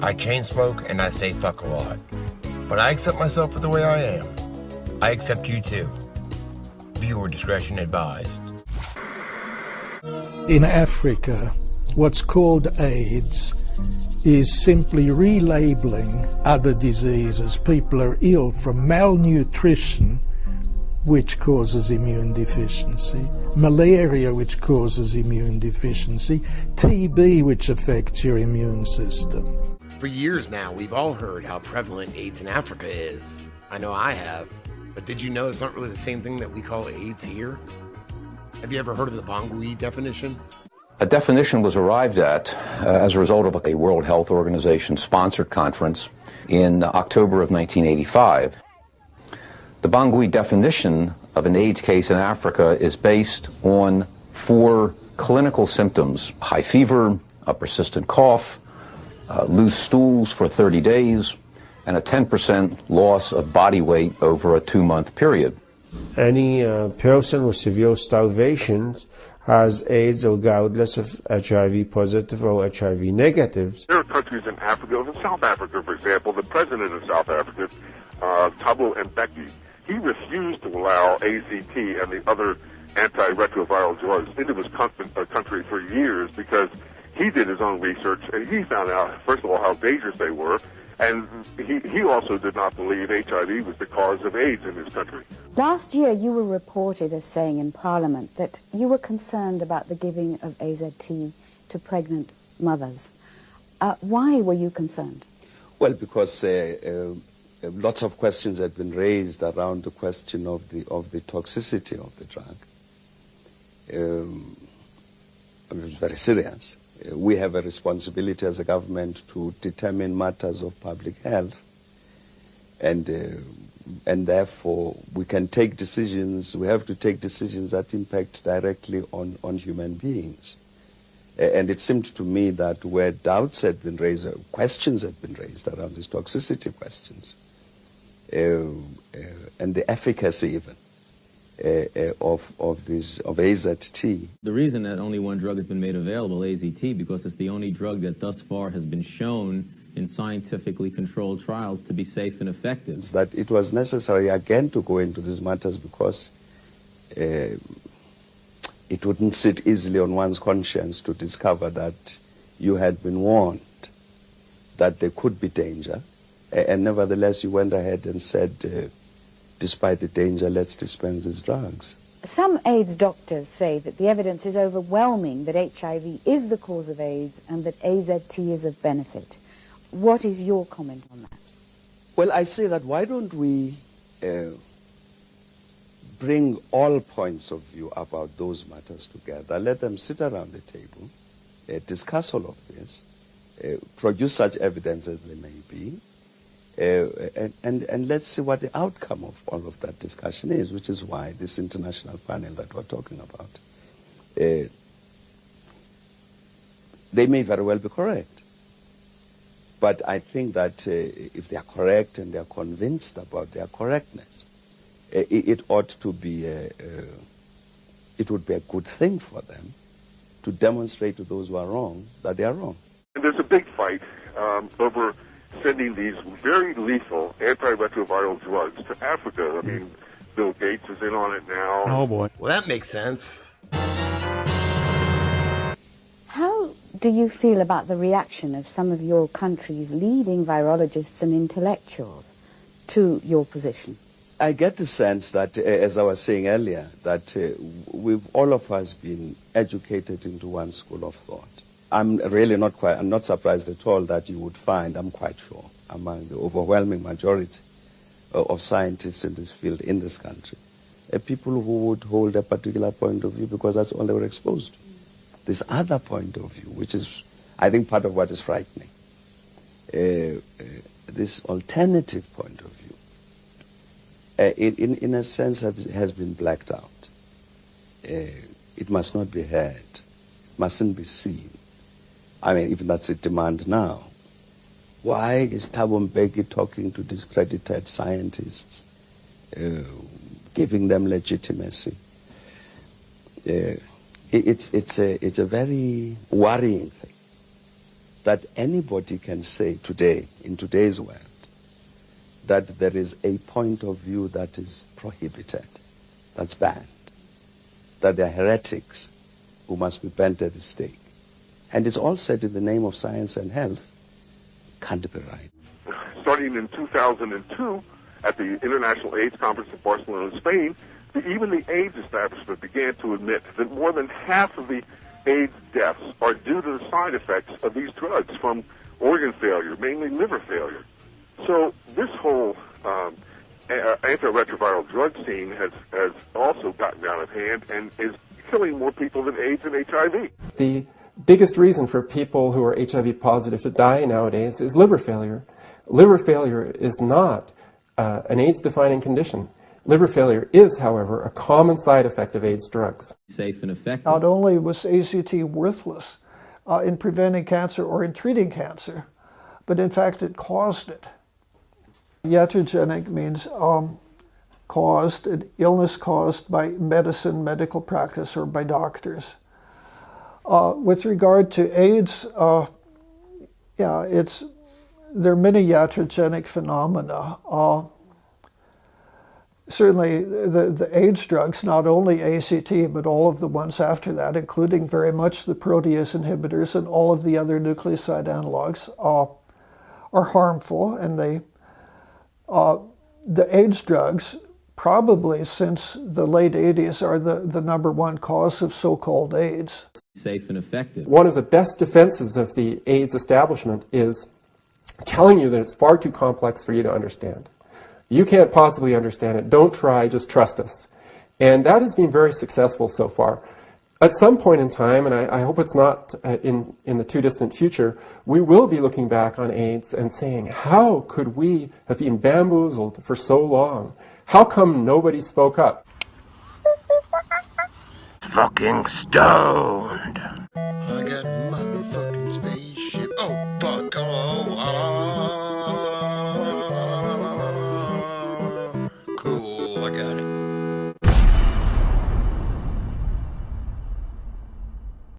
I chain smoke and I say fuck a lot. But I accept myself for the way I am. I accept you too. Viewer discretion advised. In Africa, what's called AIDS is simply relabeling other diseases. People are ill from malnutrition, which causes immune deficiency, malaria, which causes immune deficiency, TB, which affects your immune system. For years now, we've all heard how prevalent AIDS in Africa is. I know I have. But did you know it's not really the same thing that we call AIDS here? Have you ever heard of the Bangui definition? A definition was arrived at as a result of a World Health Organization sponsored conference in October of 1985. The Bangui definition of an AIDS case in Africa is based on 4 clinical symptoms: high fever, a persistent cough, loose stools for 30 days, and a 10% loss of body weight over a 2-month period. Any person with severe starvation has AIDS regardless of HIV positive or HIV negative. There are countries in Africa, in South Africa, for example, the president of South Africa, Thabo Mbeki, he refused to allow AZT and the other antiretroviral drugs into his country for years because he did his own research and he found out, first of all, how dangerous they were, and he also did not believe HIV was the cause of AIDS in his country. Last year you were reported as saying in Parliament that you were concerned about the giving of AZT to pregnant mothers. Why were you concerned? Well, because lots of questions had been raised around the question of the toxicity of the drug. It was very serious. We have a responsibility as a government to determine matters of public health, and therefore we can take decisions. We have to take decisions that impact directly on human beings. And it seemed to me that where doubts had been raised, questions had been raised around these toxicity questions, and the efficacy even of AZT. The reason that only one drug has been made available, AZT, because it's the only drug that thus far has been shown in scientifically controlled trials to be safe and effective. That it was necessary again to go into these matters because it wouldn't sit easily on one's conscience to discover that you had been warned that there could be danger, and nevertheless you went ahead and said, despite the danger, let's dispense these drugs. Some AIDS doctors say that the evidence is overwhelming that HIV is the cause of AIDS and that AZT is of benefit. What is your comment on that? Well, I say that why don't we bring all points of view about those matters together, let them sit around the table, discuss all of this, produce such evidence as there may be, and let's see what the outcome of all of that discussion is, which is why this international panel that we're talking about, they may very well be correct. But I think that if they are correct and they are convinced about their correctness, it ought to be, it would be a good thing for them to demonstrate to those who are wrong that they are wrong. And there's a big fight over sending these very lethal antiretroviral drugs to Africa. I mean, Bill Gates is in on it now. Oh, boy. Well, that makes sense. How do you feel about the reaction of some of your country's leading virologists and intellectuals to your position? I get the sense that, as I was saying earlier, that we've all of us been educated into one school of thought. I'm not surprised at all that you would find, I'm quite sure, among the overwhelming majority of scientists in this field in this country, people who would hold a particular point of view because that's all they were exposed to. This other point of view, which is, I think, part of what is frightening, this alternative point of view, in a sense, has been blacked out. It must not be heard, mustn't be seen. I mean, even that's a demand now. Why is Thabo Mbeki talking to discredited scientists, giving them legitimacy? It's a very worrying thing. that anybody can say today, in today's world, that there is a point of view that is prohibited, that's banned, that they're heretics who must be burnt at the stake. And it's all said in the name of science and health. Can't be right. Starting in 2002, at the International AIDS Conference in Barcelona, Spain, even the AIDS establishment began to admit that more than half of the AIDS deaths are due to the side effects of these drugs from organ failure, mainly liver failure. So this whole antiretroviral drug scene has also gotten out of hand and is killing more people than AIDS and HIV. The biggest reason for people who are HIV positive to die nowadays is liver failure. Liver failure is not an AIDS-defining condition. Liver failure is, however, a common side effect of AIDS drugs. Safe and effective. Not only was AZT worthless in preventing cancer or in treating cancer, but in fact it caused it. Iatrogenic means caused, an illness caused by medicine, medical practice, or by doctors. With regard to AIDS, there are many iatrogenic phenomena. Certainly the AIDS drugs, not only ACT, but all of the ones after that, including very much the protease inhibitors and all of the other nucleoside analogs, are harmful, and the AIDS drugs, probably since the late 80s, are the number one cause of so-called AIDS. Safe and effective. One of the best defenses of the AIDS establishment is telling you that it's far too complex for you to understand. You can't possibly understand it. Don't try, just trust us. And that has been very successful so far. At some point in time, and I hope it's not in the too distant future, we will be looking back on AIDS and saying, how could we have been bamboozled for so long? How come nobody spoke up? Fucking stoned. I got